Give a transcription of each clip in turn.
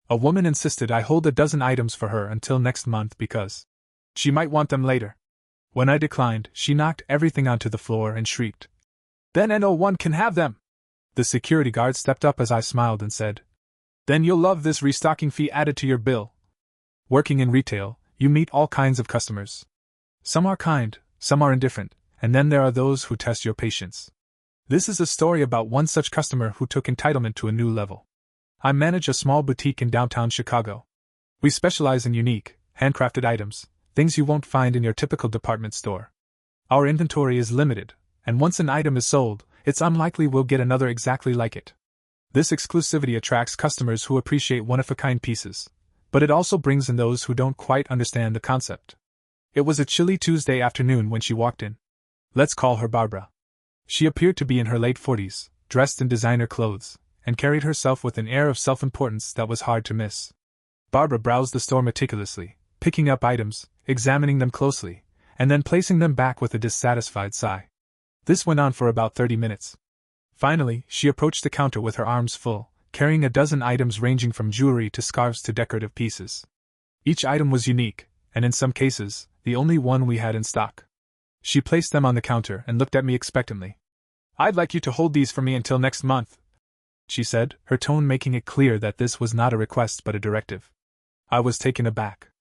A woman insisted I hold a dozen items for her until next month because she might want them later. When I declined, she knocked everything onto the floor and shrieked, "Then no one can have them!" The security guard stepped up as I smiled and said, "Then you'll love this restocking fee added to your bill." Working in retail, you meet all kinds of customers. Some are kind, some are indifferent, and then there are those who test your patience. This is a story about one such customer who took entitlement to a new level. I manage a small boutique in downtown Chicago. We specialize in unique, handcrafted items, things you won't find in your typical department store. Our inventory is limited, and once an item is sold, it's unlikely we'll get another exactly like it. This exclusivity attracts customers who appreciate one-of-a-kind pieces, but it also brings in those who don't quite understand the concept. It was a chilly Tuesday afternoon when she walked in. Let's call her Barbara. She appeared to be in her late 40s, dressed in designer clothes, and carried herself with an air of self-importance that was hard to miss. Barbara browsed the store meticulously, picking up items, examining them closely, and then placing them back with a dissatisfied sigh. This went on for about 30 minutes. Finally, she approached the counter with her arms full, carrying a dozen items ranging from jewelry to scarves to decorative pieces. Each item was unique, and in some cases, the only one we had in stock. She placed them on the counter and looked at me expectantly. "I'd like you to hold these for me until next month," she said, her tone making it clear that this was not a request but a directive. I was taken aback.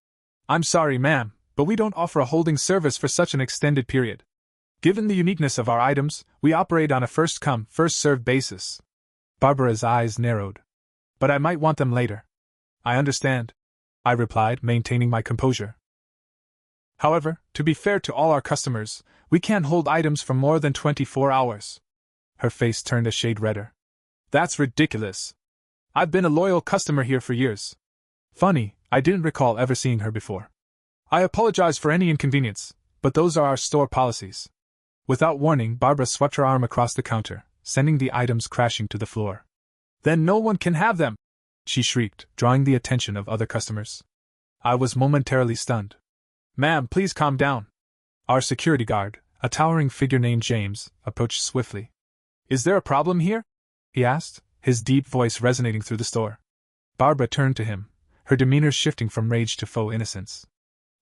"I'm sorry, ma'am, but we don't offer a holding service for such an extended period. Given the uniqueness of our items, we operate on a first-come, first-served basis." Barbara's eyes narrowed. "But I might want them later." "I understand," I replied, maintaining my composure. "However, to be fair to all our customers, we can't hold items for more than 24 hours. Her face turned a shade redder. "That's ridiculous. I've been a loyal customer here for years." Funny, I didn't recall ever seeing her before. "I apologize for any inconvenience, but those are our store policies." Without warning, Barbara swept her arm across the counter, sending the items crashing to the floor. "Then no one can have them!" she shrieked, drawing the attention of other customers. I was momentarily stunned. "Ma'am, please calm down." Our security guard, a towering figure named James, approached swiftly. "Is there a problem here?" he asked, his deep voice resonating through the store. Barbara turned to him, her demeanor shifting from rage to faux innocence.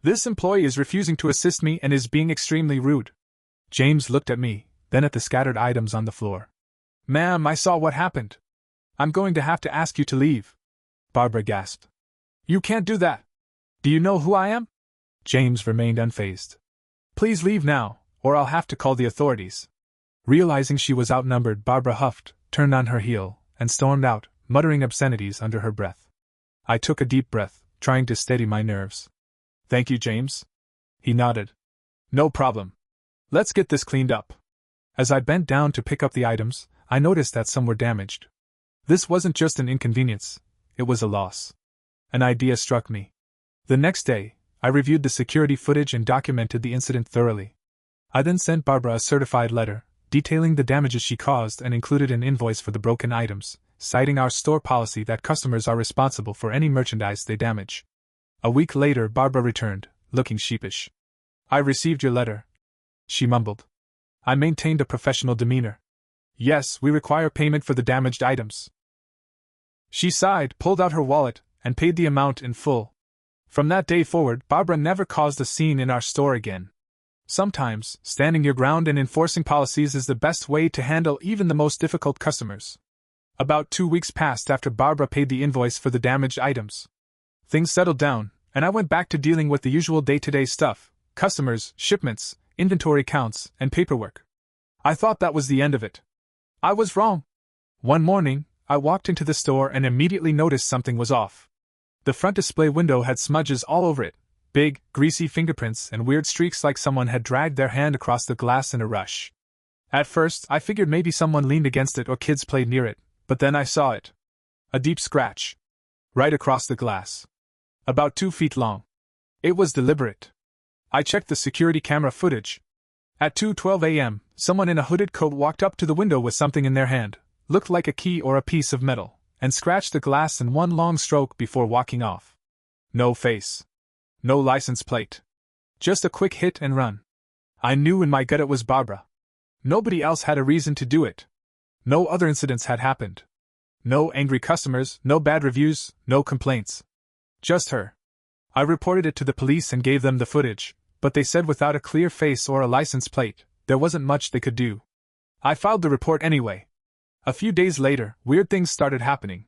"This employee is refusing to assist me and is being extremely rude." James looked at me, then at the scattered items on the floor. "Ma'am, I saw what happened. I'm going to have to ask you to leave." Barbara gasped. "You can't do that. Do you know who I am?" James remained unfazed. "Please leave now, or I'll have to call the authorities." Realizing she was outnumbered, Barbara huffed, turned on her heel, and stormed out, muttering obscenities under her breath. I took a deep breath, trying to steady my nerves. "Thank you, James." He nodded. "No problem. Let's get this cleaned up." As I bent down to pick up the items, I noticed that some were damaged. This wasn't just an inconvenience, it was a loss. An idea struck me. The next day, I reviewed the security footage and documented the incident thoroughly. I then sent Barbara a certified letter, detailing the damages she caused and included an invoice for the broken items, citing our store policy that customers are responsible for any merchandise they damage. A week later, Barbara returned, looking sheepish. "I received your letter," she mumbled. I maintained a professional demeanor. "Yes, we require payment for the damaged items." She sighed, pulled out her wallet, and paid the amount in full. From that day forward, Barbara never caused a scene in our store again. Sometimes, standing your ground and enforcing policies is the best way to handle even the most difficult customers. About 2 weeks passed after Barbara paid the invoice for the damaged items. Things settled down, and I went back to dealing with the usual day-to-day stuff: customers, shipments, inventory counts, and paperwork. I thought that was the end of it. I was wrong. One morning, I walked into the store and immediately noticed something was off. The front display window had smudges all over it, big, greasy fingerprints and weird streaks like someone had dragged their hand across the glass in a rush. At first, I figured maybe someone leaned against it or kids played near it, but then I saw it. A deep scratch. Right across the glass. About 2 feet long. It was deliberate. I checked the security camera footage. At 2:12 a.m., someone in a hooded coat walked up to the window with something in their hand, looked like a key or a piece of metal, and scratched the glass in one long stroke before walking off. No face. No license plate. Just a quick hit and run. I knew in my gut it was Barbara. Nobody else had a reason to do it. No other incidents had happened. No angry customers, no bad reviews, no complaints. Just her. I reported it to the police and gave them the footage, but they said without a clear face or a license plate, there wasn't much they could do. I filed the report anyway. A few days later, weird things started happening.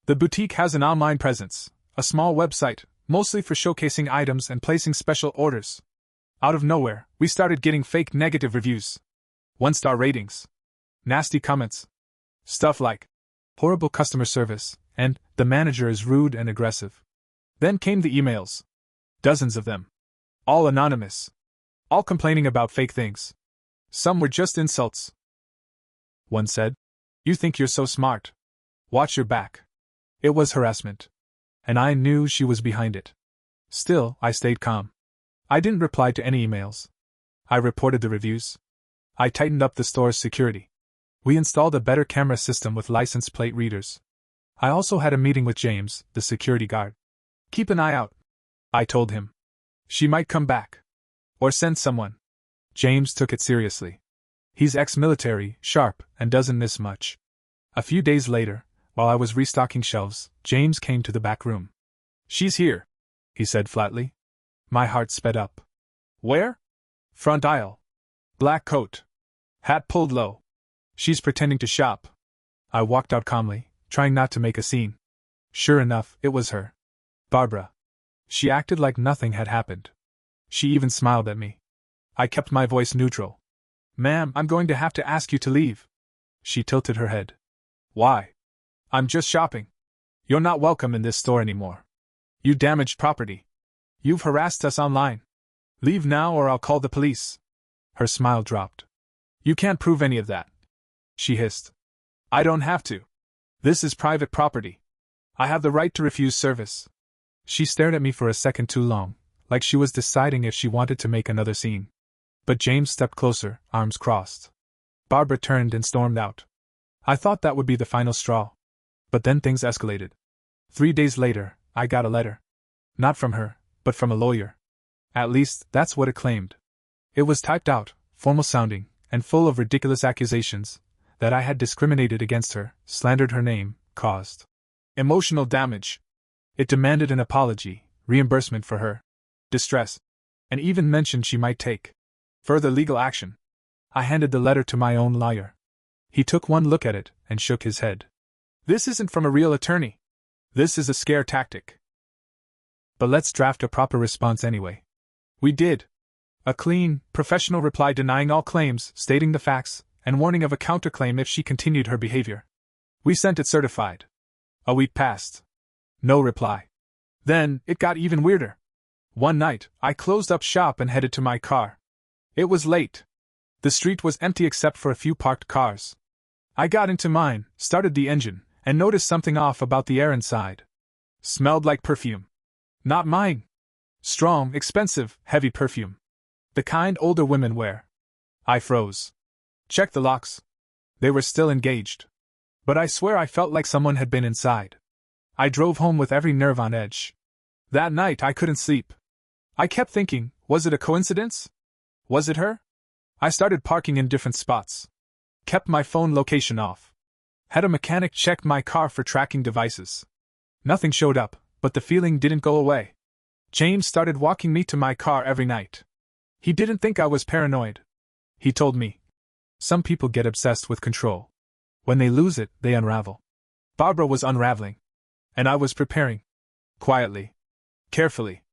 The boutique has an online presence, a small website, mostly for showcasing items and placing special orders. Out of nowhere, we started getting fake negative reviews. 1-star ratings. Nasty comments. Stuff like, horrible customer service, and, the manager is rude and aggressive. Then came the emails. Dozens of them. All anonymous. All complaining about fake things. Some were just insults. One said, "You think you're so smart. Watch your back." It was harassment. And I knew she was behind it. Still, I stayed calm. I didn't reply to any emails. I reported the reviews. I tightened up the store's security. We installed a better camera system with license plate readers. I also had a meeting with James, the security guard. "Keep an eye out," I told him. "She might come back. Or send someone." James took it seriously. He's ex-military, sharp, and doesn't miss much. A few days later, while I was restocking shelves, James came to the back room. "She's here," he said flatly. My heart sped up. "Where?" "Front aisle. Black coat. Hat pulled low. She's pretending to shop." I walked out calmly, trying not to make a scene. Sure enough, it was her. Barbara. She acted like nothing had happened. She even smiled at me. I kept my voice neutral. "Ma'am, I'm going to have to ask you to leave." She tilted her head. "Why?" "I'm just shopping. You're not welcome in this store anymore. You damaged property. You've harassed us online. Leave now or I'll call the police." Her smile dropped. "You can't prove any of that," she hissed. "I don't have to. This is private property. I have the right to refuse service." She stared at me for a second too long, like she was deciding if she wanted to make another scene. But James stepped closer, arms crossed. Barbara turned and stormed out. I thought that would be the final straw. But then things escalated. 3 days later, I got a letter. Not from her, but from a lawyer. At least, that's what it claimed. It was typed out, formal sounding, and full of ridiculous accusations that I had discriminated against her, slandered her name, caused emotional damage. It demanded an apology, reimbursement for her distress, and even mentioned she might take further legal action. I handed the letter to my own lawyer. He took one look at it and shook his head. "This isn't from a real attorney. This is a scare tactic. But let's draft a proper response anyway." We did. A clean, professional reply denying all claims, stating the facts, and warning of a counterclaim if she continued her behavior. We sent it certified. A week passed. No reply. Then, it got even weirder. One night, I closed up shop and headed to my car. It was late. The street was empty except for a few parked cars. I got into mine, started the engine, and noticed something off about the air inside. Smelled like perfume. Not mine. Strong, expensive, heavy perfume. The kind older women wear. I froze. Checked the locks. They were still engaged. But I swear I felt like someone had been inside. I drove home with every nerve on edge. That night I couldn't sleep. I kept thinking, was it a coincidence? Was it her? I started parking in different spots. Kept my phone location off. Had a mechanic check my car for tracking devices. Nothing showed up, but the feeling didn't go away. James started walking me to my car every night. He didn't think I was paranoid. He told me, "Some people get obsessed with control. When they lose it, they unravel." Barbara was unraveling. And I was preparing. Quietly. Carefully.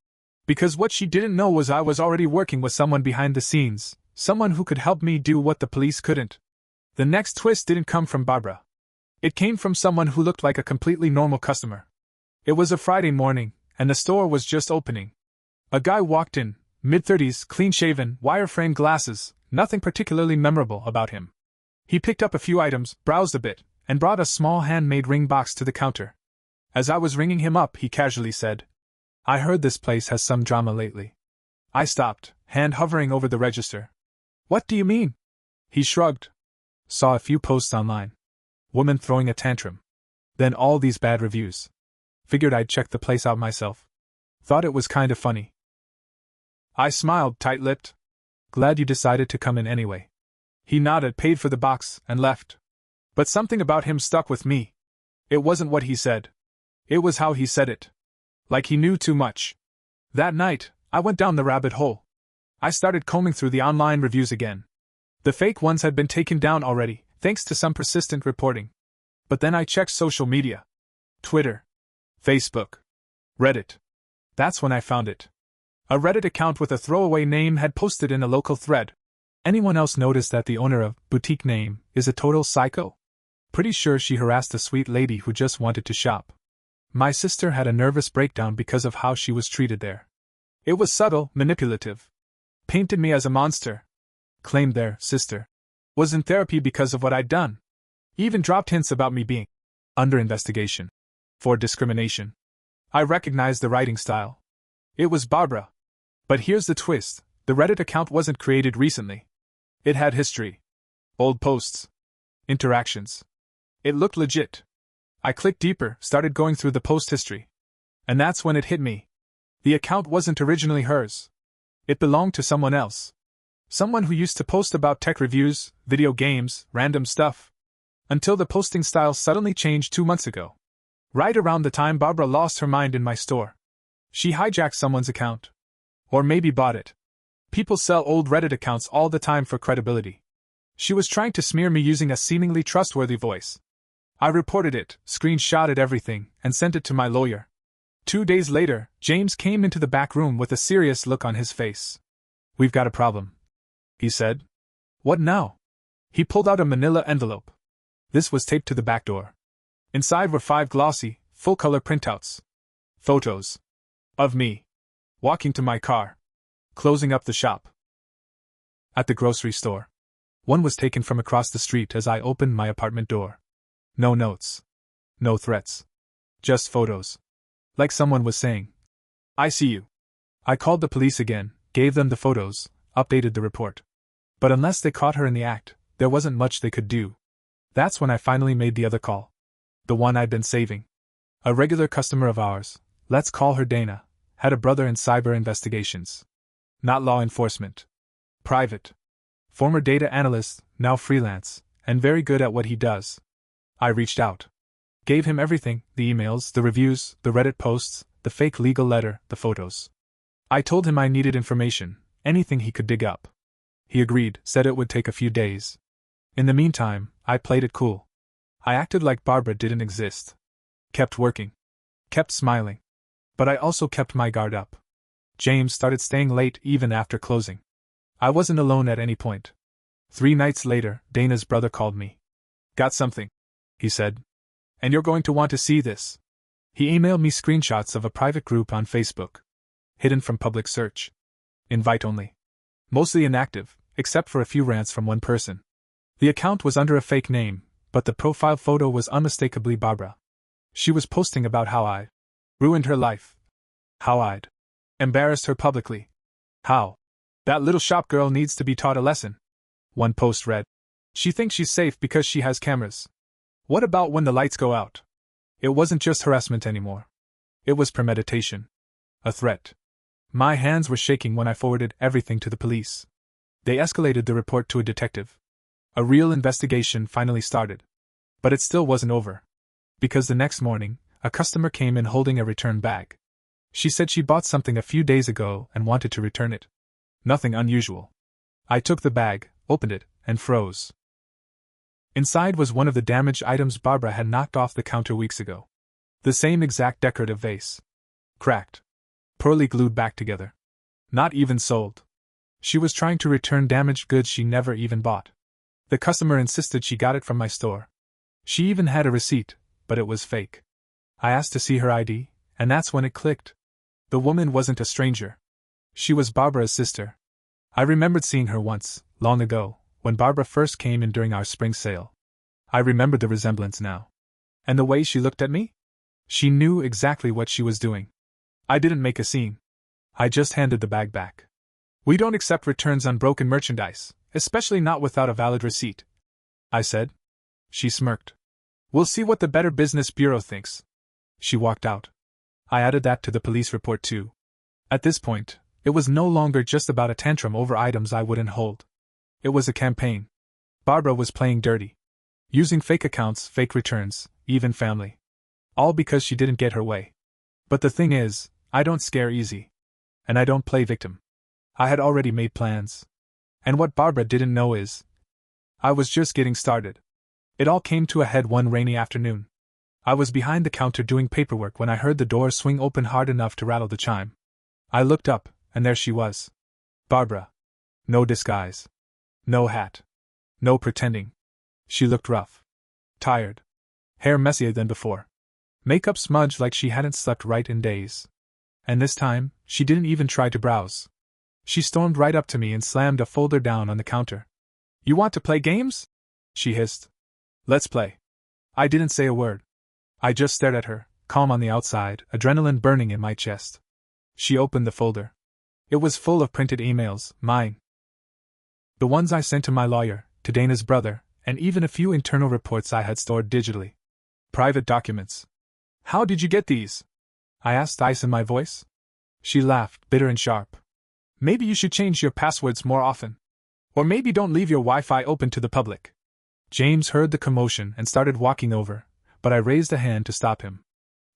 Because what she didn't know was I was already working with someone behind the scenes, someone who could help me do what the police couldn't. The next twist didn't come from Barbara. It came from someone who looked like a completely normal customer. It was a Friday morning, and the store was just opening. A guy walked in, mid-30s, clean-shaven, wire-framed glasses, nothing particularly memorable about him. He picked up a few items, browsed a bit, and brought a small handmade ring box to the counter. As I was ringing him up, he casually said, "I heard this place has some drama lately." I stopped, hand hovering over the register. "What do you mean?" He shrugged. Saw a few posts online. Woman throwing a tantrum. Then all these bad reviews. Figured I'd check the place out myself. Thought it was kind of funny. I smiled, tight-lipped. "Glad you decided to come in anyway." He nodded, paid for the box, and left. But something about him stuck with me. It wasn't what he said. It was how he said it. Like he knew too much. That night, I went down the rabbit hole. I started combing through the online reviews again. The fake ones had been taken down already, thanks to some persistent reporting. But then I checked social media. Twitter. Facebook. Reddit. That's when I found it. A Reddit account with a throwaway name had posted in a local thread. Anyone else notice that the owner of boutique name is a total psycho? Pretty sure she harassed a sweet lady who just wanted to shop. My sister had a nervous breakdown because of how she was treated there. It was subtle, manipulative. Painted me as a monster. Claimed their sister was in therapy because of what I'd done. Even dropped hints about me being under investigation for discrimination. I recognized the writing style. It was Barbara. But here's the twist, the Reddit account wasn't created recently. It had history. Old posts. Interactions. It looked legit. I clicked deeper, started going through the post history. And that's when it hit me. The account wasn't originally hers. It belonged to someone else. Someone who used to post about tech reviews, video games, random stuff. Until the posting style suddenly changed 2 months ago. Right around the time Barbara lost her mind in my store. She hijacked someone's account. Or maybe bought it. People sell old Reddit accounts all the time for credibility. She was trying to smear me using a seemingly trustworthy voice. I reported it, screenshotted everything, and sent it to my lawyer. 2 days later, James came into the back room with a serious look on his face. "We've got a problem," he said. "What now?" He pulled out a manila envelope. This was taped to the back door. Inside were 5 glossy, full-color printouts. Photos. Of me. Walking to my car. Closing up the shop. At the grocery store. One was taken from across the street as I opened my apartment door. No notes. No threats. Just photos. Like someone was saying, "I see you." I called the police again, gave them the photos, updated the report. But unless they caught her in the act, there wasn't much they could do. That's when I finally made the other call. The one I'd been saving. A regular customer of ours, let's call her Dana, had a brother in cyber investigations. Not law enforcement. Private. Former data analyst, now freelance, and very good at what he does. I reached out. Gave him everything, the emails, the reviews, the Reddit posts, the fake legal letter, the photos. I told him I needed information, anything he could dig up. He agreed, said it would take a few days. In the meantime, I played it cool. I acted like Barbara didn't exist. Kept working. Kept smiling. But I also kept my guard up. James started staying late even after closing. I wasn't alone at any point. 3 nights later, Dana's brother called me. "Got something," he said. "And you're going to want to see this." He emailed me screenshots of a private group on Facebook. Hidden from public search. Invite only. Mostly inactive, except for a few rants from one person. The account was under a fake name, but the profile photo was unmistakably Barbara. She was posting about how I ruined her life. How I'd embarrassed her publicly. How that little shop girl needs to be taught a lesson. One post read, "She thinks she's safe because she has cameras. What about when the lights go out?" It wasn't just harassment anymore. It was premeditation. A threat. My hands were shaking when I forwarded everything to the police. They escalated the report to a detective. A real investigation finally started. But it still wasn't over. Because the next morning, a customer came in holding a return bag. She said she bought something a few days ago and wanted to return it. Nothing unusual. I took the bag, opened it, and froze. Inside was one of the damaged items Barbara had knocked off the counter weeks ago. The same exact decorative vase. Cracked. Poorly glued back together. Not even sold. She was trying to return damaged goods she never even bought. The customer insisted she got it from my store. She even had a receipt, but it was fake. I asked to see her ID, and that's when it clicked. The woman wasn't a stranger. She was Barbara's sister. I remembered seeing her once, long ago, when Barbara first came in during our spring sale. I remembered the resemblance now. And the way she looked at me? She knew exactly what she was doing. I didn't make a scene. I just handed the bag back. "We don't accept returns on broken merchandise, especially not without a valid receipt," I said. She smirked. "We'll see what the Better Business Bureau thinks." She walked out. I added that to the police report too. At this point, it was no longer just about a tantrum over items I wouldn't hold. It was a campaign. Barbara was playing dirty. Using fake accounts, fake returns, even family. All because she didn't get her way. But the thing is, I don't scare easy. And I don't play victim. I had already made plans. And what Barbara didn't know is, I was just getting started. It all came to a head one rainy afternoon. I was behind the counter doing paperwork when I heard the door swing open hard enough to rattle the chime. I looked up, and there she was. Barbara. No disguise. No hat. No pretending. She looked rough. Tired. Hair messier than before. Makeup smudged like she hadn't slept right in days. And this time, she didn't even try to browse. She stormed right up to me and slammed a folder down on the counter. You want to play games? She hissed. Let's play. I didn't say a word. I just stared at her, calm on the outside, adrenaline burning in my chest. She opened the folder. It was full of printed emails, mine. The ones I sent to my lawyer, to Dana's brother, and even a few internal reports I had stored digitally. Private documents. How did you get these? I asked, ice in my voice. She laughed, bitter and sharp. Maybe you should change your passwords more often. Or maybe don't leave your Wi-Fi open to the public. James heard the commotion and started walking over, but I raised a hand to stop him.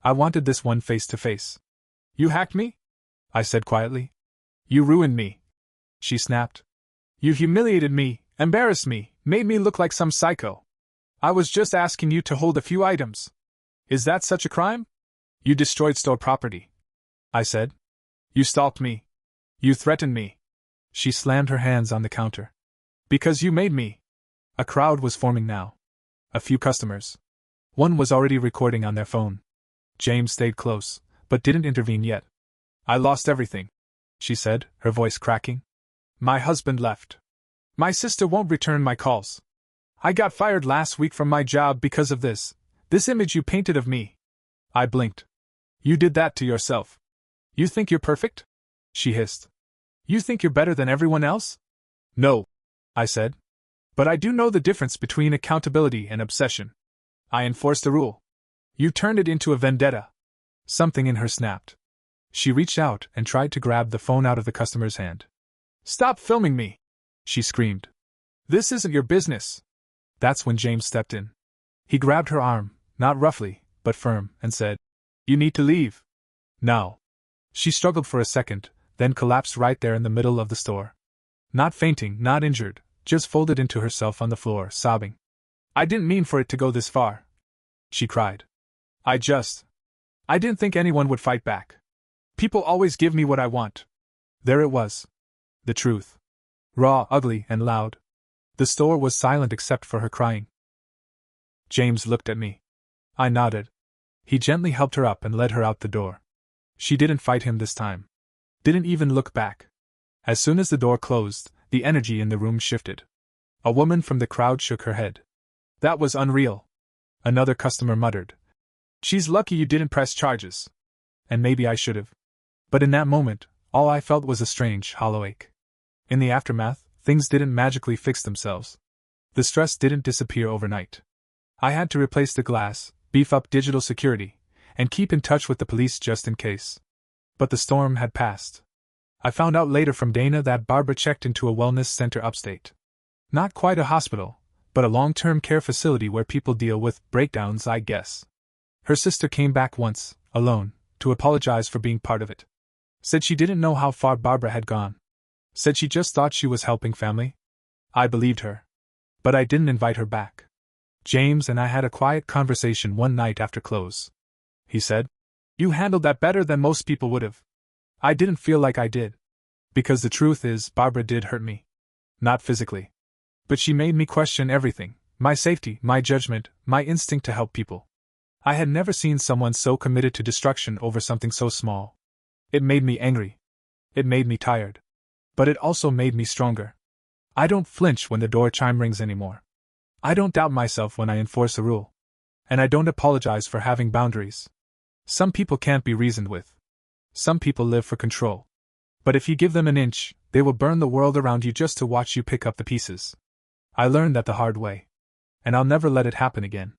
I wanted this one face to face. You hacked me? I said quietly. You ruined me. She snapped. You humiliated me, embarrassed me, made me look like some psycho. I was just asking you to hold a few items. Is that such a crime? You destroyed store property, I said. You stalked me. You threatened me. She slammed her hands on the counter. Because you made me. A crowd was forming now. A few customers. One was already recording on their phone. James stayed close, but didn't intervene yet. I lost everything, she said, her voice cracking. My husband left. My sister won't return my calls. I got fired last week from my job because of this image you painted of me. I blinked. You did that to yourself. You think you're perfect? She hissed. You think you're better than everyone else? No, I said. But I do know the difference between accountability and obsession. I enforced a rule. You turned it into a vendetta. Something in her snapped. She reached out and tried to grab the phone out of the customer's hand. Stop filming me, she screamed. This isn't your business. That's when James stepped in. He grabbed her arm, not roughly, but firm, and said, You need to leave. Now. She struggled for a second, then collapsed right there in the middle of the store. Not fainting, not injured, just folded into herself on the floor, sobbing. I didn't mean for it to go this far, she cried. I didn't think anyone would fight back. People always give me what I want. There it was. The truth. Raw, ugly, and loud. The store was silent except for her crying. James looked at me. I nodded. He gently helped her up and led her out the door. She didn't fight him this time. Didn't even look back. As soon as the door closed, the energy in the room shifted. A woman from the crowd shook her head. That was unreal. Another customer muttered. She's lucky you didn't press charges. And maybe I should have. But in that moment, all I felt was a strange, hollow ache. In the aftermath, things didn't magically fix themselves. The stress didn't disappear overnight. I had to replace the glass, beef up digital security, and keep in touch with the police just in case. But the storm had passed. I found out later from Dana that Barbara checked into a wellness center upstate. Not quite a hospital, but a long-term care facility where people deal with breakdowns, I guess. Her sister came back once, alone, to apologize for being part of it. Said she didn't know how far Barbara had gone. Said she just thought she was helping family. I believed her. But I didn't invite her back. James and I had a quiet conversation one night after close. He said, You handled that better than most people would have. I didn't feel like I did. Because the truth is, Barbara did hurt me. Not physically. But she made me question everything, my safety, my judgment, my instinct to help people. I had never seen someone so committed to destruction over something so small. It made me angry. It made me tired. But it also made me stronger. I don't flinch when the door chime rings anymore. I don't doubt myself when I enforce a rule. And I don't apologize for having boundaries. Some people can't be reasoned with. Some people live for control. But if you give them an inch, they will burn the world around you just to watch you pick up the pieces. I learned that the hard way. And I'll never let it happen again.